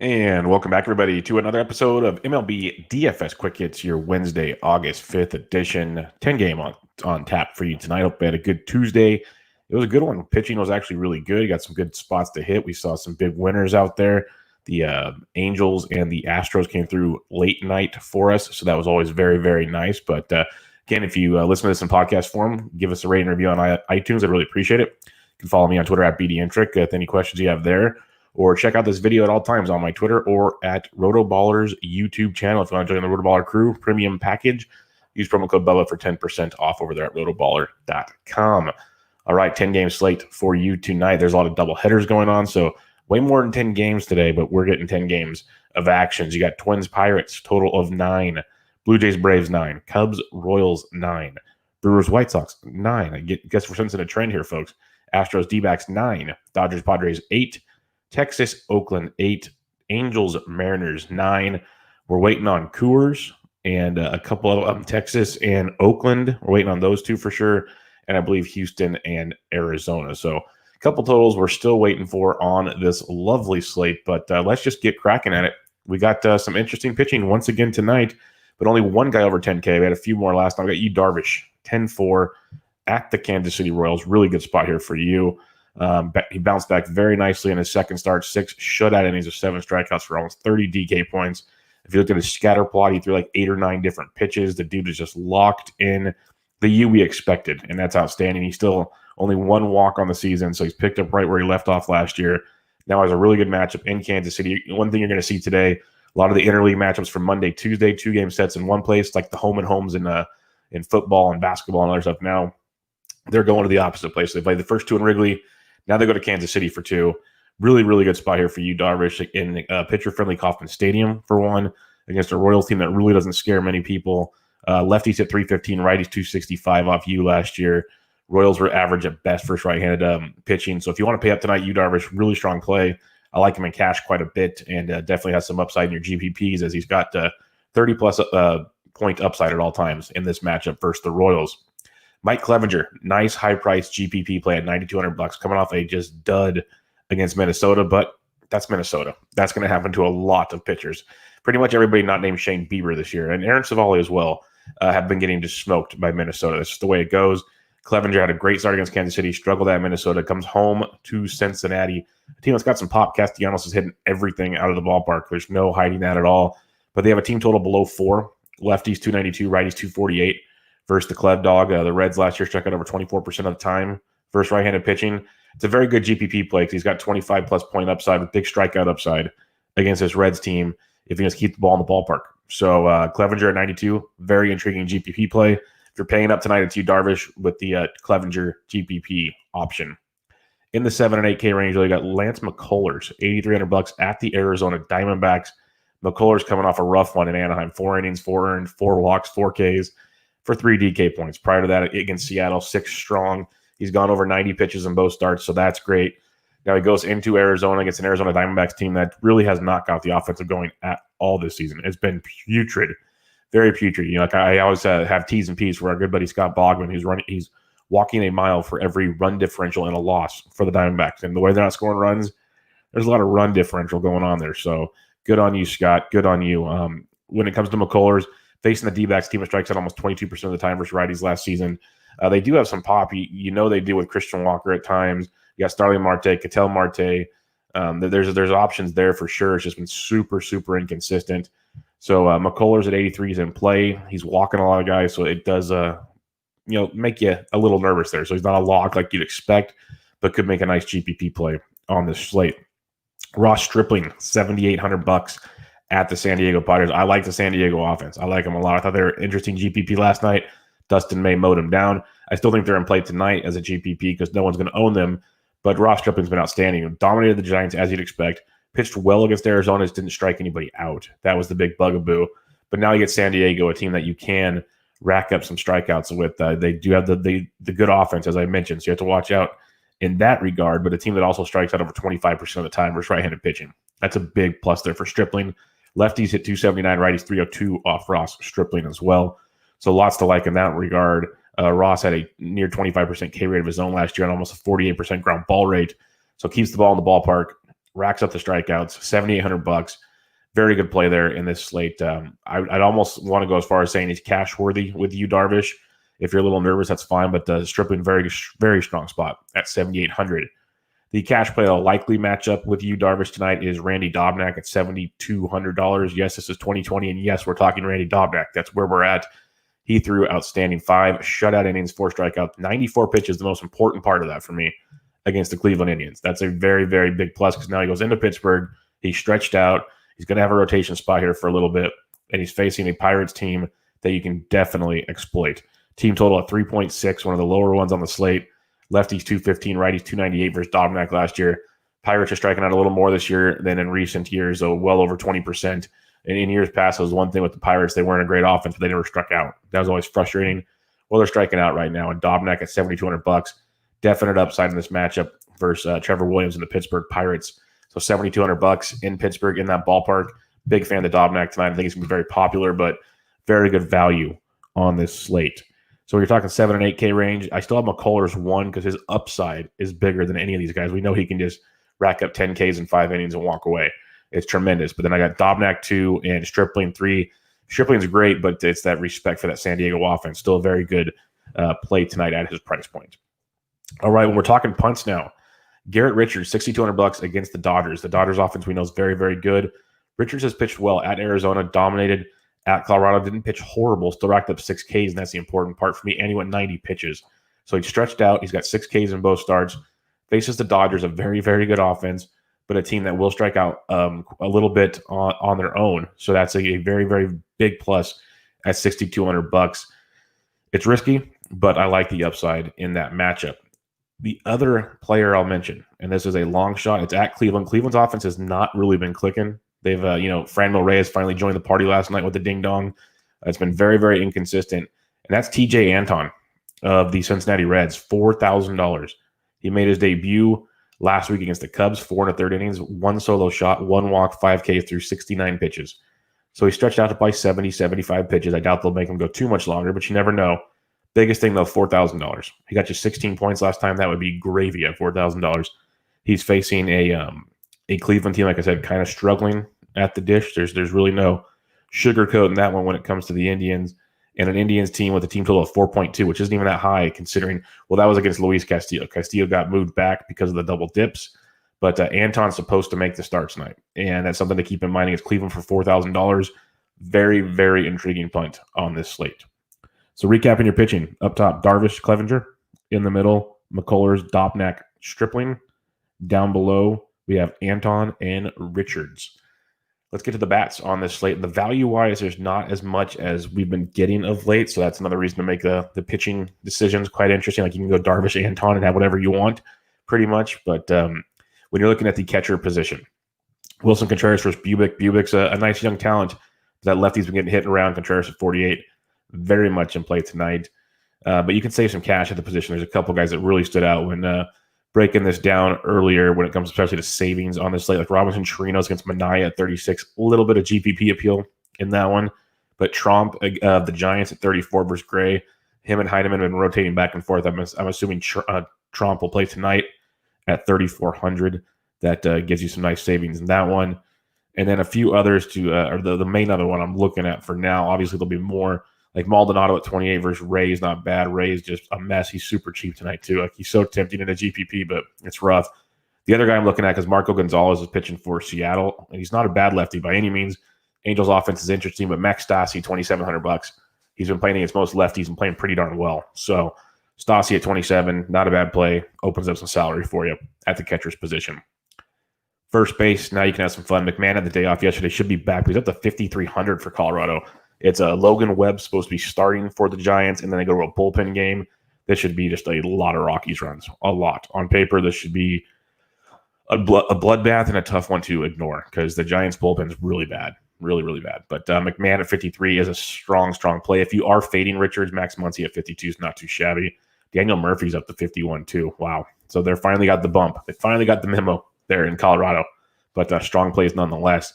And welcome back, everybody, to another episode of MLB DFS Quick Hits, your Wednesday, August 5th edition. 10 game on tap for you tonight. Hope you had a good Tuesday. It was a good one. Pitching was actually really good. You got some good spots to hit. We saw some big winners out there. The Angels and the Astros came through late night for us, so that was always very, very nice. But again, if you listen to this in podcast form, give us a rating review on iTunes. I'd really appreciate it. You can follow me on Twitter at BDintric with any questions you have there. Or check out this video at all times on my Twitter or at RotoBaller's YouTube channel. If you want to join the RotoBaller crew premium package, use promo code Bubba for 10% off over there at rotoballer.com. All right, 10-game slate for you tonight. There's a lot of double headers going on, so way more than 10 games today, but we're getting 10 games of actions. You got Twins, Pirates, total of 9. Blue Jays, Braves, 9. Cubs, Royals, 9. Brewers, White Sox, 9. I guess we're sensing a trend here, folks. Astros, D-backs, 9. Dodgers, Padres, 8. Texas, Oakland, 8. Angels, Mariners, 9. We're waiting on Coors and a couple of Texas and Oakland. We're waiting on those two for sure. And I believe Houston and Arizona. So a couple totals we're still waiting for on this lovely slate. But let's just get cracking at it. We got some interesting pitching once again tonight, but only one guy over 10K. We had a few more last night. We got Yu Darvish, 10-4 at the Kansas City Royals. Really good spot here for you. He bounced back very nicely in his second start, 6 shutout innings of 7 strikeouts for almost 30 DK points. If you looked at his scatter plot, he threw like 8 or 9 different pitches. The dude is just locked in the U we expected, and that's outstanding. He's still only 1 walk on the season, so he's picked up right where he left off last year. Now has a really good matchup in Kansas City. One thing you're going to see today, a lot of the interleague matchups from Monday, Tuesday, 2-game sets in one place, like the home and homes in football and basketball and other stuff. Now they're going to the opposite place. They play the first 2 in Wrigley. Now they go to Kansas City for 2. Really, really good spot here for you, Darvish, in pitcher-friendly Kauffman Stadium for 1 against a Royals team that really doesn't scare many people. Lefties at 315, righties 265 off you last year. Royals were average at best versus right-handed pitching. So if you want to pay up tonight, Yu Darvish, really strong play. I like him in cash quite a bit and definitely has some upside in your GPPs as he's got 30-plus point upside at all times in this matchup versus the Royals. Mike Clevenger, nice high-priced GPP play at $9,200, coming off a just dud against Minnesota, but that's Minnesota. That's going to happen to a lot of pitchers. Pretty much everybody not named Shane Bieber this year, and Aaron Savali as well, have been getting just smoked by Minnesota. That's just the way it goes. Clevenger had a great start against Kansas City, struggled at Minnesota, comes home to Cincinnati. A team that's got some pop. Castellanos is hitting everything out of the ballpark. There's no hiding that at all. But they have a team total below 4. Lefties 292, righties 248. Versus the Clev Dog. The Reds last year struck out over 24% of the time versus right-handed pitching. It's a very good GPP play because he's got 25-plus point upside with big strikeout upside against this Reds team if he just keeps the ball in the ballpark. So Clevenger at 92, very intriguing GPP play. If you're paying up tonight, it's Yu Darvish with the Clevenger GPP option. In the 7 and 8K range, you got Lance McCullers, $8,300 at the Arizona Diamondbacks. McCullers coming off a rough one in Anaheim. 4 innings, 4 earned, 4 walks, 4 Ks. For 3 DK points. Prior to that, against Seattle, 6 strong. He's gone over 90 pitches in both starts, so that's great. Now he goes into Arizona against an Arizona Diamondbacks team that really has not got the offensive going at all this season. It's been putrid, very putrid. You know, like I always have T's and P's for our good buddy Scott Bogman, he's walking a mile for every run differential and a loss for the Diamondbacks. And the way they're not scoring runs, there's a lot of run differential going on there. So good on you, Scott. Good on you. When it comes to McCullers, facing the D-backs team that strikes out almost 22% of the time versus righties last season. They do have some pop. You know they do with Christian Walker at times. You got Starling Marte, Ketel Marte. There's options there for sure. It's just been super, super inconsistent. So McCullers at 83 is in play. He's walking a lot of guys, so it does make you a little nervous there. So he's not a lock like you'd expect, but could make a nice GPP play on this slate. Ross Stripling, $7,800 at the San Diego Padres. I like the San Diego offense. I like them a lot. I thought they were interesting GPP last night. Dustin May mowed them down. I still think they're in play tonight as a GPP because no one's going to own them. But Ross Stripling's been outstanding. Dominated the Giants as you'd expect. Pitched well against Arizona. Just didn't strike anybody out. That was the big bugaboo. But now you get San Diego, a team that you can rack up some strikeouts with. They do have the good offense, as I mentioned. So you have to watch out in that regard. But a team that also strikes out over 25% of the time versus right-handed pitching. That's a big plus there for Stripling. Lefties hit 279, righties 302 off Ross Stripling as well. So lots to like in that regard. Ross had a near 25% K rate of his own last year and almost a 48% ground ball rate. So keeps the ball in the ballpark. racks up the strikeouts, $7,800. Very good play there in this slate. I'd almost want to go as far as saying he's cash worthy with you, Darvish. If you're a little nervous, that's fine, but Stripling, very, very strong spot at 7,800. The cash play that'll likely match up with you, Darvish, tonight is Randy Dobnak at $7,200. Yes, this is 2020, and yes, we're talking Randy Dobnak. That's where we're at. He threw outstanding 5 shutout innings, 4 strikeouts, 94 pitches, the most important part of that for me, against the Cleveland Indians. That's a very, very big plus because now he goes into Pittsburgh. He's stretched out. He's going to have a rotation spot here for a little bit, and he's facing a Pirates team that you can definitely exploit. Team total at 3.6, one of the lower ones on the slate. Lefties 215, righties 298 versus Dobnak last year. Pirates are striking out a little more this year than in recent years, so well over 20%. And in years past, it was one thing with the Pirates. They weren't a great offense, but they never struck out. That was always frustrating. Well, they're striking out right now, and Dobnak at $7,200. Definite upside in this matchup versus Trevor Williams and the Pittsburgh Pirates. So $7,200 in Pittsburgh in that ballpark. Big fan of Dobnak tonight. I think he's going to be very popular, but very good value on this slate. So when you're talking 7 and 8K range, I still have McCullers 1 because his upside is bigger than any of these guys. We know he can just rack up 10 Ks in 5 innings and walk away. It's tremendous. But then I got Dobnak 2 and Stripling 3. Stripling's great, but it's that respect for that San Diego offense. Still a very good play tonight at his price point. All right, when we're talking punts now, Garrett Richards, $6,200 against the Dodgers. The Dodgers offense we know is very, very good. Richards has pitched well at Arizona, dominated at Colorado, didn't pitch horrible, still racked up 6 Ks, and that's the important part for me. And he went 90 pitches. So he stretched out. He's got 6 Ks in both starts. Faces the Dodgers, a very, very good offense, but a team that will strike out a little bit on their own. So that's a very, very big plus at $6,200. It's risky, but I like the upside in that matchup. The other player I'll mention, and this is a long shot, it's at Cleveland. Cleveland's offense has not really been clicking. They've, Franmil Reyes finally joined the party last night with the ding-dong. It's been very, very inconsistent. And that's TJ Anton of the Cincinnati Reds, $4,000. He made his debut last week against the Cubs, 4 1/3 innings, 1 solo shot, 1 walk, 5 Ks through 69 pitches. So he stretched out to play 70, 75 pitches. I doubt they'll make him go too much longer, but you never know. Biggest thing, though, $4,000. He got you 16 points last time. That would be gravy at $4,000. He's facing a Cleveland team, like I said, kind of struggling at the dish. There's really no sugarcoat in that one when it comes to the Indians. And an Indians team with a team total of 4.2, which isn't even that high considering, well, that was against Luis Castillo. Castillo got moved back because of the double dips. But Anton's supposed to make the start tonight. And that's something to keep in mind against Cleveland for $4,000. Very, very intriguing punt on this slate. So recapping your pitching, up top, Darvish, Clevenger. In the middle, McCullers, Dobnak, Stripling. Down below, we have Anton and Richards. Let's get to the bats on this slate. The value-wise, there's not as much as we've been getting of late, so that's another reason to make the pitching decisions quite interesting. Like you can go Darvish, Anton, and have whatever you want, pretty much. But when you're looking at the catcher position, Wilson Contreras versus Bubic. Bubic's a nice young talent. That lefty's been getting hit around. Contreras at 48, very much in play tonight. But you can save some cash at the position. There's a couple guys that really stood out when breaking this down earlier when it comes especially to savings on this slate, like Robinson Chirinos against Minaya at 36, a little bit of GPP appeal in that one. But Trump, the Giants at 34 versus Gray, him and Heineman have been rotating back and forth. I'm assuming Trump will play tonight at 3,400. That gives you some nice savings in that one. And then a few others or the main other one I'm looking at for now. Obviously, there'll be more. Like Maldonado at 28 versus Ray is not bad. Ray is just a mess. He's super cheap tonight, too. Like he's so tempting in a GPP, but it's rough. The other guy I'm looking at, because Marco Gonzalez is pitching for Seattle, and he's not a bad lefty by any means. Angels offense is interesting, but Max Stassi, $2,700. He's been playing against most lefties and playing pretty darn well. So Stassi at 27, not a bad play. Opens up some salary for you at the catcher's position. First base, now you can have some fun. McMahon had the day off yesterday, should be back. He's up to 5,300 for Colorado. It's Logan Webb supposed to be starting for the Giants, and then they go to a bullpen game. This should be just a lot of Rockies runs. A lot. On paper, this should be a bloodbath and a tough one to ignore because the Giants' bullpen is really bad. Really, really bad. But McMahon at 53 is a strong, strong play. If you are fading Richards, Max Muncy at 52 is not too shabby. Daniel Murphy's up to 51 too. Wow. So they finally got the bump. They finally got the memo there in Colorado. But strong plays nonetheless.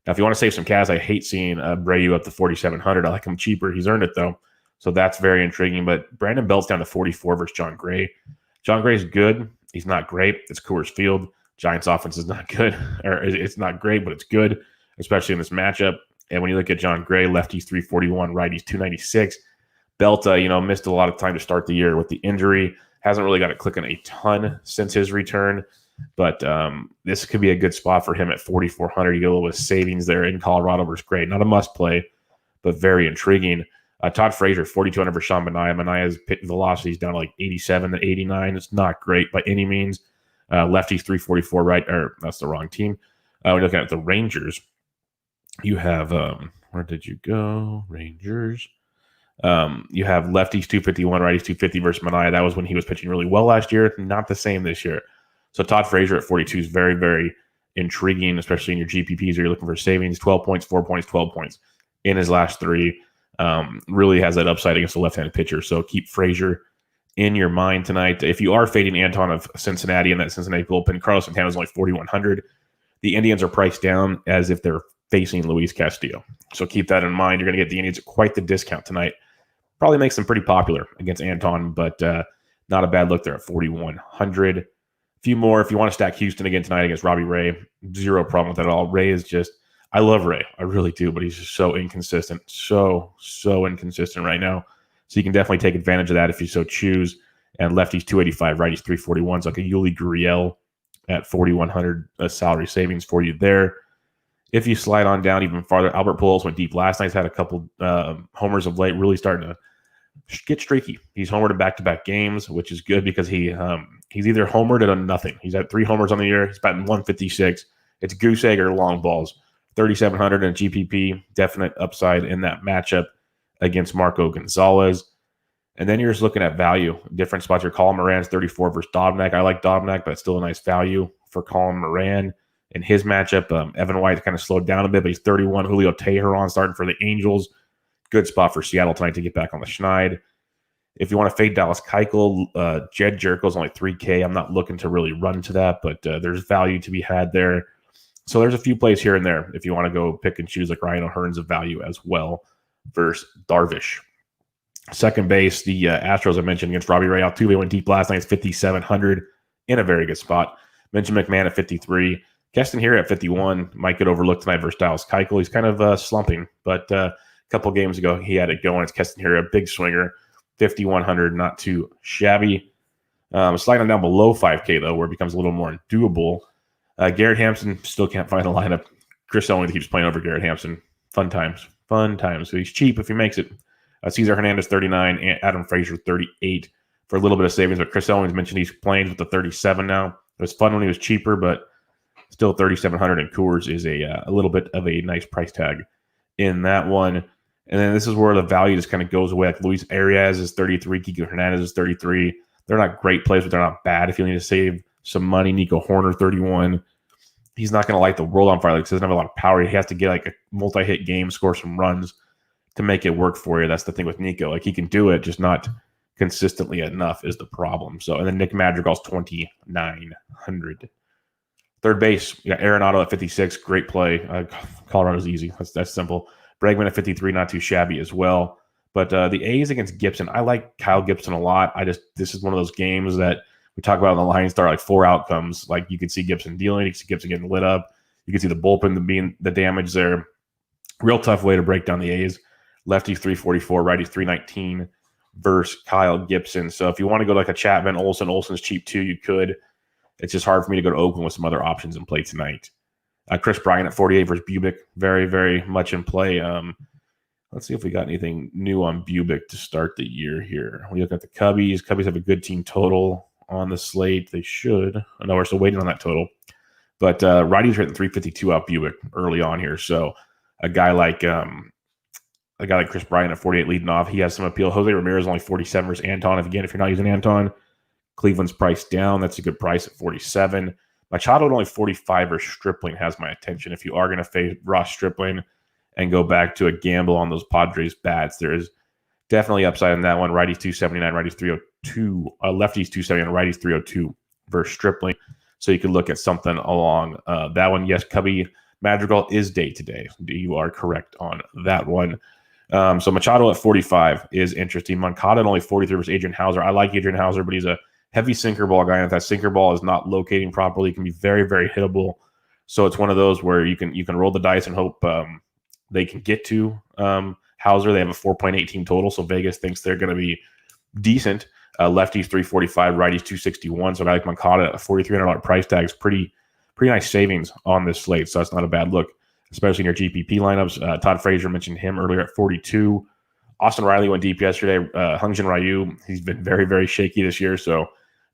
Now, if you want to save some cash, I hate seeing Brayu up to 4,700. I like him cheaper. He's earned it, though. So that's very intriguing. But Brandon Belt's down to 44 versus John Gray. John Gray's good. He's not great. It's Coors Field. Giants offense is not good, or it's not great, but it's good, especially in this matchup. And when you look at John Gray, lefties 341, righties 296. Belta, missed a lot of time to start the year with the injury. Hasn't really got it clicking a ton since his return. But this could be a good spot for him at 4,400. You get a little bit of savings there in Colorado versus Gray. Not a must play, but very intriguing. Todd Frazier, 4,200 for Sean Manaea. Manaea's pit velocity is down to like 87 to 89. It's not great by any means. Lefties 344, right? Or that's the wrong team. We're looking at the Rangers. You have, where did you go? Rangers. You have lefties 251, righties 250 versus Manaea. That was when he was pitching really well last year. Not the same this year. So Todd Frazier at 42 is very, very intriguing, especially in your GPPs or you're looking for savings. 12 points, 4 points, 12 points in his last three. Really has that upside against the left-handed pitcher. So keep Frazier in your mind tonight. If you are fading Anton of Cincinnati and that Cincinnati bullpen, Carlos Santana is only 4,100. The Indians are priced down as if they're facing Luis Castillo. So keep that in mind. You're going to get the Indians at quite the discount tonight. Probably makes them pretty popular against Anton, but not a bad look there at 4,100. A few more. If you want to stack Houston again tonight against Robbie Ray, zero problem with that at all. Ray is just, I love Ray. I really do, but he's just so inconsistent. So inconsistent right now. So you can definitely take advantage of that if you so choose. And lefties 285, righties 341. So like a Yuli Gurriel at 4,100 salary savings for you there. If you slide on down even farther, Albert Pujols went deep last night. He's had a couple homers of late, really starting to get streaky. He's homered in back-to-back games, which is good because he's either homered or done nothing. He's had 3 homers on the year. He's batting 156. It's goose egg or long balls. 3,700 in GPP, definite upside in that matchup against Marco Gonzalez. And then you're just looking at value. Different spots. Your Colin Moran's 34 versus Dobnak. I like Dobnak, but it's still a nice value for Colin Moran in his matchup. Evan White kind of slowed down a bit, but he's 31. Julio Teheran starting for the Angels. Good spot for Seattle tonight to get back on the schneid. If you want to fade Dallas Keuchel, Jed Jerkel's only 3K. I'm not looking to really run to that, but there's value to be had there. So there's a few plays here and there if you want to go pick and choose, like Ryan O'Hearn's of value as well versus Darvish. Second base, the Astros I mentioned against Robbie Ray. Altuve went deep last night. It's 5,700 in a very good spot. Mentioned McMahon at 53. Keston here at 51 might get overlooked tonight versus Dallas Keuchel. He's kind of slumping, but a couple games ago he had it going. It's Keston here, a big swinger, 5,100, not too shabby. Sliding down below 5K though, where it becomes a little more doable. Garrett Hampson still can't find a lineup. Chris Owings keeps playing over Garrett Hampson. Fun times. So he's cheap if he makes it. Cesar Hernandez 39, and Adam Frazier 38 for a little bit of savings. But Chris Owings mentioned he's playing with the 37 now. It was fun when he was cheaper, but still 3,700 in Coors is a little bit of a nice price tag in that one. And then this is where the value just kind of goes away. Like Luis Arias is 33, Kiko Hernandez is 33. They're not great plays, but they're not bad if you need to save some money. Nico Horner 31. He's not going to light the world on fire. Like, he doesn't have a lot of power. He has to get like a multi-hit game, score some runs to make it work for you. That's the thing with Nico. Like, he can do it, just not consistently enough is the problem. So, and then Nick Madrigal's 2,900. Third base, you got Arenado at 56. Great play. Colorado's easy. That's simple. Bregman at 53, not too shabby as well. But the A's against Gibson, I like Kyle Gibson a lot. This is one of those games that we talk about in the Lions Star, like 4 outcomes. Like, you could see Gibson dealing, you could see Gibson getting lit up. You could see the bullpen being the damage there. Real tough way to break down the A's. Lefties 344, righties 319 versus Kyle Gibson. So if you want to go like a Chapman, Olsen's cheap too, you could. It's just hard for me to go to Oakland with some other options in play tonight. Chris Bryant at 48 versus Bubic. Very, very much in play. Let's see if we got anything new on Bubic to start the year here. We look at the Cubbies. Cubbies have a good team total on the slate. They should. I know we're still waiting on that total. But righties are hitting 352 out Bubic early on here. So a guy like Chris Bryant at 48 leading off, he has some appeal. Jose Ramirez only 47 versus Anton. If you're not using Anton, Cleveland's priced down. That's a good price at 47. Machado at only 45 versus Stripling has my attention. If you are going to fade Ross Stripling and go back to a gamble on those Padres bats, there is definitely upside in that one. Righties 279, righties 302, lefties 279, righties 302 versus Stripling. So you could look at something along that one. Yes, Cubby Madrigal is day to day. You are correct on that one. So Machado at 45 is interesting. Moncada at only 43 versus Adrian Hauser. I like Adrian Hauser, but he's a heavy sinker ball guy. And if that sinker ball is not locating properly, it can be very, very hittable. So it's one of those where you can roll the dice and hope they can get to Hauser. They have a 4.18 total, so Vegas thinks they're going to be decent. Lefties 345, righties 261. So a guy like Moncada at a $4,300 price tag is pretty nice savings on this slate. So that's not a bad look, especially in your GPP lineups. Todd Frazier mentioned him earlier at 42. Austin Riley went deep yesterday. Hungjin Ryu, he's been very, very shaky this year. So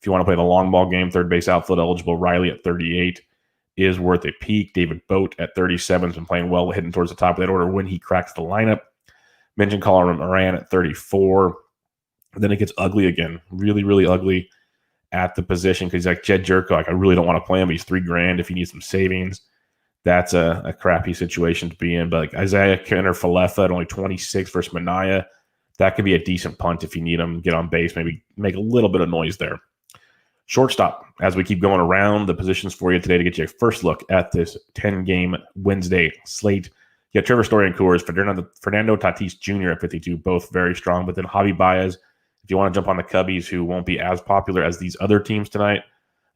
if you want to play the long ball game, third base outfield eligible, Riley at 38 is worth a peek. David Boat at 37 has been playing well, hitting towards the top of that order when he cracks the lineup. Mentioned Colin Moran at 34. Then it gets ugly again, really, really ugly at the position because he's like Jed Jerko. Like, I really don't want to play him. He's $3,000 if you need some savings. That's a crappy situation to be in. But like Isaiah Kenner-Falefa at only 26 versus Minaya, that could be a decent punt if you need him. Get on base, maybe make a little bit of noise there. Shortstop, as we keep going around the positions for you today to get you a first look at this 10-game Wednesday slate. You got Trevor Story and Coors, Fernando Tatis Jr. at 52, both very strong. But then Javi Baez, if you want to jump on the Cubbies, who won't be as popular as these other teams tonight,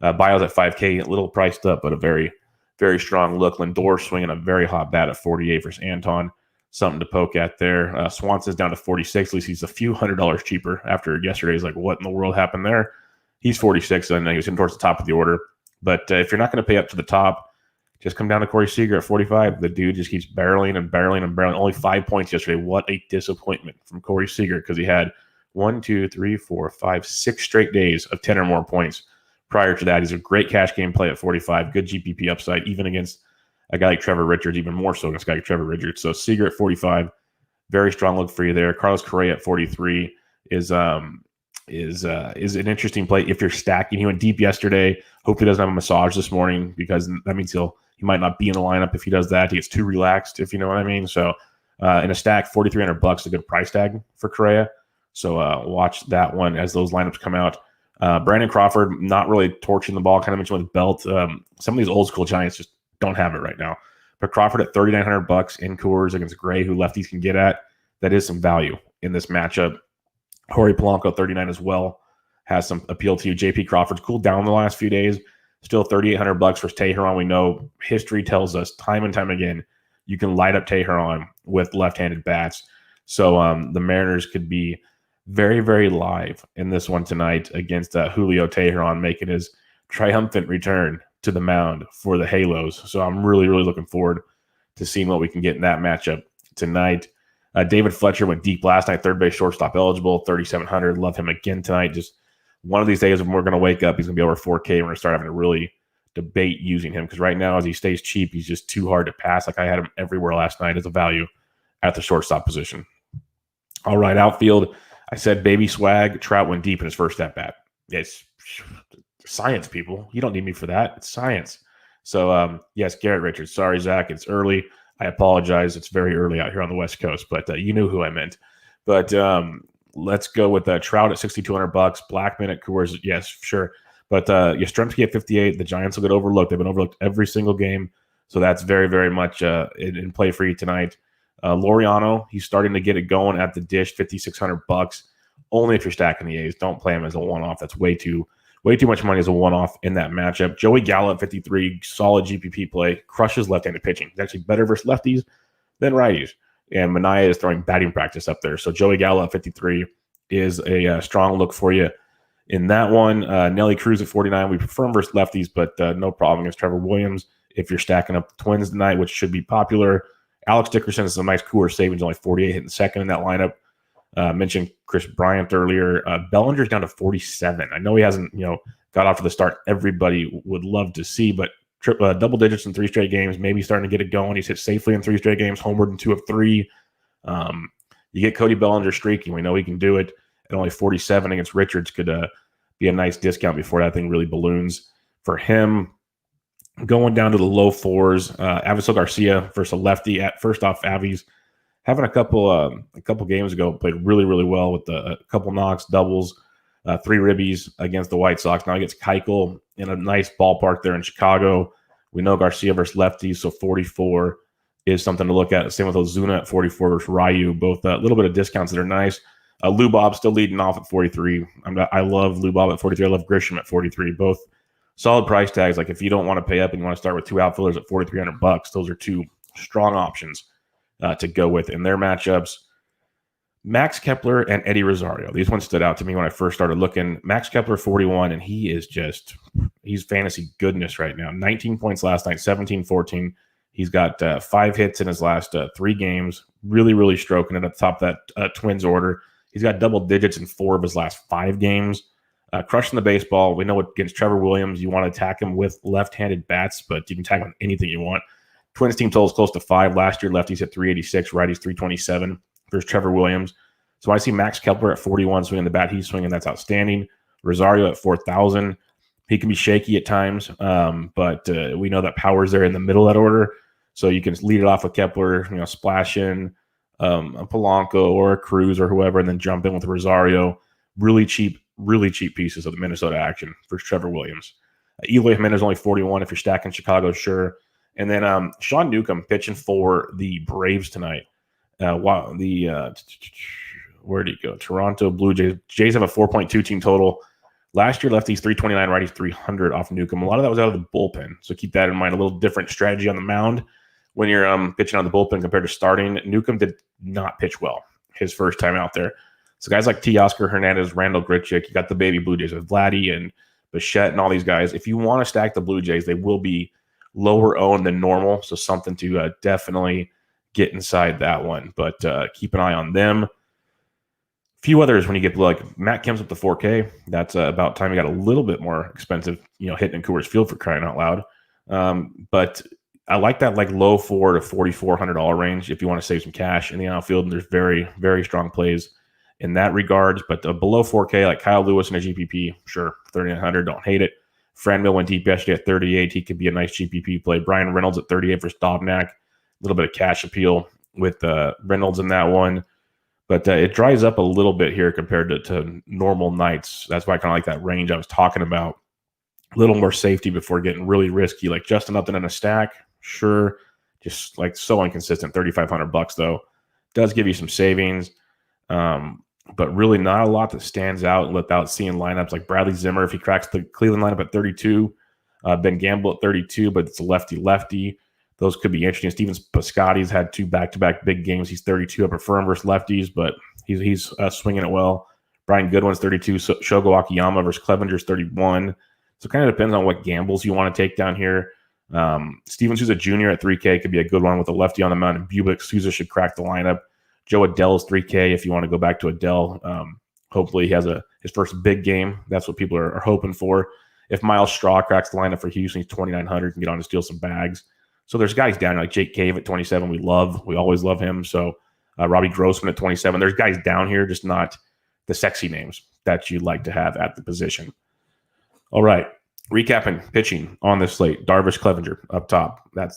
Baez at 5K, a little priced up, but a very, very strong look. Lindor swinging a very hot bat at 48 versus Anton. Something to poke at there. Swanson's down to 46. At least he's a few $100s cheaper after yesterday's like, what in the world happened there? He's 46, and he was hitting towards the top of the order. But if you're not going to pay up to the top, just come down to Corey Seager at 45. The dude just keeps barreling and barreling and barreling. Only 5 points yesterday. What a disappointment from Corey Seager because he had 6 straight days of 10 or more points. Prior to that, he's a great cash game play at 45. Good GPP upside, even against a guy like Trevor Richards, even more so against a guy like Trevor Richards. So Seager at 45, very strong look for you there. Carlos Correa at 43 is an interesting play if you're stacking. He went deep yesterday. Hopefully he doesn't have a massage this morning because that means he might not be in the lineup if he does that. He gets too relaxed, if you know what I mean. So in a stack, $4,300 a good price tag for Correa. So watch that one as those lineups come out. Brandon Crawford, not really torching the ball, kind of mentioned with Belt. Some of these old school Giants just don't have it right now. But Crawford at $3,900 in Coors against Gray, who lefties can get at. That is some value in this matchup. Jorge Polanco, 39 as well, has some appeal to you. JP Crawford's cooled down the last few days. Still $3,800 for Teheran. We know history tells us time and time again you can light up Teheran with left-handed bats. So the Mariners could be very, very live in this one tonight against Julio Teheran, making his triumphant return to the mound for the Halos. So I'm really, really looking forward to seeing what we can get in that matchup tonight. David Fletcher went deep last night, third base shortstop eligible, 3,700. Love him again tonight. Just one of these days when we're going to wake up, he's going to be over 4K. We're going to start having to really debate using him because right now, as he stays cheap, he's just too hard to pass. Like I had him everywhere last night as a value at the shortstop position. All right, outfield. I said baby swag. Trout went deep in his first at-bat. It's science, people. You don't need me for that. It's science. So, yes, Garrett Richards. Sorry, Zach. It's early. I apologize. It's very early out here on the West Coast, but you knew who I meant. But let's go with Trout at $6,200. Blackman at Coors. Yes, sure. But Yastrzemski at 58. The Giants will get overlooked. They've been overlooked every single game. So that's very, very much in play for you tonight. Laureano, he's starting to get it going at the dish, $5,600. Only if you're stacking the A's. Don't play him as a one-off. That's way too much money as a one-off in that matchup. Joey Gallip, 53, solid GPP play, crushes left-handed pitching. He's actually better versus lefties than righties. And Minaya is throwing batting practice up there. So Joey Gallip, 53, is a strong look for you in that one. Nelly Cruz at 49. We prefer him versus lefties, but no problem against Trevor Williams. If you're stacking up the Twins tonight, which should be popular. Alex Dickerson is a nice cooler savings, only 48 hitting second in that lineup. Mentioned Chris Bryant earlier. Bellinger's down to 47. I know he hasn't, got off to the start everybody would love to see, but double digits in 3 straight games, maybe starting to get it going. He's hit safely in 3 straight games, homered in 2 of 3. You get Cody Bellinger streaking. We know he can do it at only 47 against Richards. Could be a nice discount before that thing really balloons for him. Going down to the low 4s, Avisail Garcia versus a lefty. First off, Avi's having a couple games ago played really, really well with a couple knocks, doubles, 3 ribbies against the White Sox. Now he gets Keuchel in a nice ballpark there in Chicago. We know Garcia versus lefties, so 44 is something to look at. Same with Ozuna at 44 versus Ryu. Both a little bit of discounts that are nice. Lou Bob still leading off at 43. I love Lou Bob at 43. I love Grisham at 43. Both solid price tags. Like if you don't want to pay up and you want to start with two outfielders at $4,300, those are two strong options to go with in their matchups. Max Kepler and Eddie Rosario. These ones stood out to me when I first started looking. Max Kepler, 41, and he's fantasy goodness right now. 19 points last night, 17-14. He's got 5 hits in his last 3 games. Really, really stroking it at the top of that Twins order. He's got double digits in 4 of his last 5 games. Crushing the baseball. We know against Trevor Williams, you want to attack him with left-handed bats, but you can attack him with anything you want. Twins team total is close to 5. Last year, lefties hit 386, righties 327. There's Trevor Williams. So I see Max Kepler at 41 swinging the bat he's swinging. That's outstanding. Rosario at 4,000. He can be shaky at times, but we know that power's there in the middle of that order. So you can lead it off with Kepler, splash in a Polanco or a Cruz or whoever, and then jump in with Rosario. Really cheap pieces of the Minnesota action for Trevor Williams. Eloy Jimenez only 41 if you're stacking Chicago, sure. And then Sean Newcomb pitching for the Braves tonight. Where did he go? Toronto Blue Jays. Jays have a 4.2 team total. Last year, lefties 329, righties 300 off Newcomb. A lot of that was out of the bullpen, so keep that in mind. A little different strategy on the mound when you're pitching on the bullpen compared to starting. Newcomb did not pitch well his first time out there. So guys like Teoscar Hernandez, Randall Grichuk, you got the baby Blue Jays with Vladdy and Bichette and all these guys. If you want to stack the Blue Jays, they will be lower owned than normal, so something to definitely get inside that one. But keep an eye on them. Few others when you get like Matt Kemp's up to 4K. That's about time he got a little bit more expensive, hitting in Coors Field for crying out loud. But I like that like low $4,000 to $4,400 range if you want to save some cash in the outfield. And there's very, very strong plays in that regards. But below 4K, like Kyle Lewis in a GPP, sure, 3,900, don't hate it. Franmil went deep yesterday at 38. He could be a nice GPP play. Brian Reynolds at 38 versus Dobnak. A little bit of cash appeal with Reynolds in that one. But it dries up a little bit here compared to normal nights. That's why I kind of like that range I was talking about. A little more safety before getting really risky. Like Justin Upton in a stack, sure. Just like so inconsistent. $3,500 though. Does give you some savings. But really not a lot that stands out without seeing lineups like Bradley Zimmer if he cracks the Cleveland lineup at 32. Ben Gamble at 32, but it's a lefty-lefty. Those could be interesting. Steven Piscotty's had 2 back-to-back big games. He's 32. I prefer him versus lefties, but he's swinging it well. Brian Goodwin's 32. Shogo Akiyama versus Clevenger's 31. So it kind of depends on what gambles you want to take down here. Steven Souza Jr. at 3K could be a good one with a lefty on the mound. And Bubic Souza should crack the lineup. Joe Adell's 3K if you want to go back to Adell. Hopefully he has his first big game. That's what people are hoping for. If Miles Straw cracks the lineup for Houston, he's 2,900, can get on to steal some bags. So there's guys down like Jake Cave at 27. We always love him. So Robbie Grossman at 27. There's guys down here, just not the sexy names that you'd like to have at the position. All right. Recapping pitching on this slate. Darvish, Clevenger up top. That's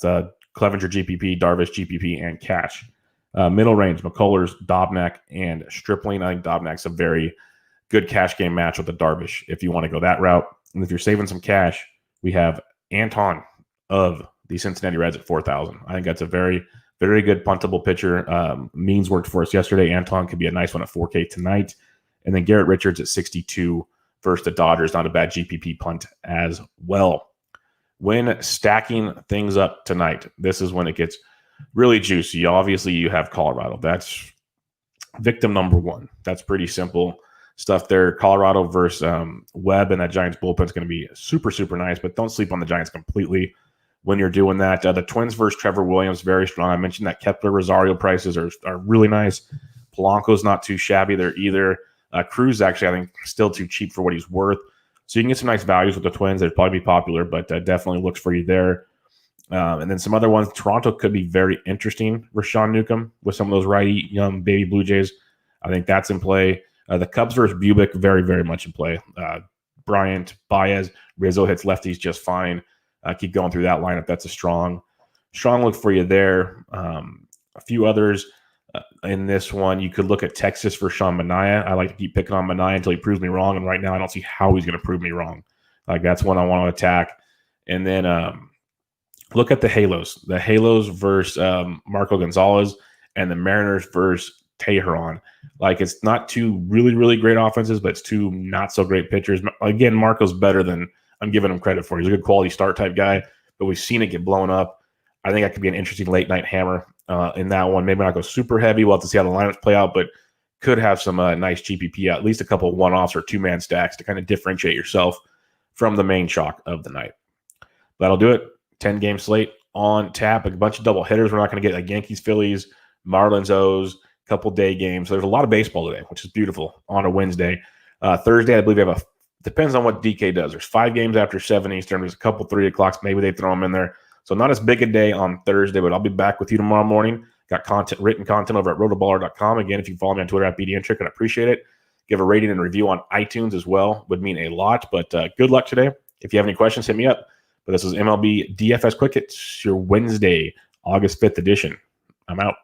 Clevenger GPP, Darvish GPP, and cash. Middle range, McCullers, Dobnak, and Stripling. I think Dobnak's a very good cash game match with the Darvish if you want to go that route. And if you're saving some cash, we have Anton of the Cincinnati Reds at 4,000. I think that's a very, very good puntable pitcher. Means worked for us yesterday. Anton could be a nice one at 4K tonight. And then Garrett Richards at 62 versus the Dodgers. Not a bad GPP punt as well. When stacking things up tonight, this is when it gets really juicy. Obviously, you have Colorado. That's victim number 1. That's pretty simple stuff there. Colorado versus Webb, and that Giants bullpen is going to be super, super nice. But don't sleep on the Giants completely when you're doing that. The Twins versus Trevor Williams, very strong. I mentioned that Kepler Rosario prices are really nice. Polanco's not too shabby there either. Cruz actually, I think, still too cheap for what he's worth. So you can get some nice values with the Twins. They'd probably be popular, but definitely looks for you there. And then some other ones. Toronto could be very interesting for Sean Newcomb with some of those righty young baby Blue Jays. I think that's in play. The Cubs versus Bubic, very, very much in play. Bryant, Baez, Rizzo hits lefties just fine. Keep going through that lineup. That's a strong look for you there. A few others in this one. You could look at Texas for Sean Manaea. I like to keep picking on Manaea until he proves me wrong. And right now, I don't see how he's going to prove me wrong. Like that's one I want to attack. And then look at the Halos. The Halos versus Marco Gonzalez and the Mariners versus Teheran. Like, it's not two really, really great offenses, but it's two not so great pitchers. Again, Marco's better than I'm giving him credit for. He's a good quality start type guy, but we've seen it get blown up. I think that could be an interesting late night hammer in that one. Maybe not go super heavy. We'll have to see how the lineups play out, but could have some nice GPP, at least a couple of one-offs or two-man stacks to kind of differentiate yourself from the main chalk of the night. That'll do it. 10-game slate on tap. A bunch of double hitters. We're not going to get like Yankees, Phillies, Marlins, O's, couple day games. So there's a lot of baseball today, which is beautiful on a Wednesday. Thursday, I believe we have depends on what DK does. There's 5 games after 7 Eastern. There's a couple 3 o'clocks. Maybe they throw them in there. So not as big a day on Thursday, but I'll be back with you tomorrow morning. Got written content over at rotoballer.com. Again, if you follow me on Twitter at BDNtrick, I'd appreciate it. Give a rating and review on iTunes as well. Would mean a lot. But good luck today. If you have any questions, hit me up. But this is MLB DFS Quick Hits, your Wednesday, August 5th edition. I'm out.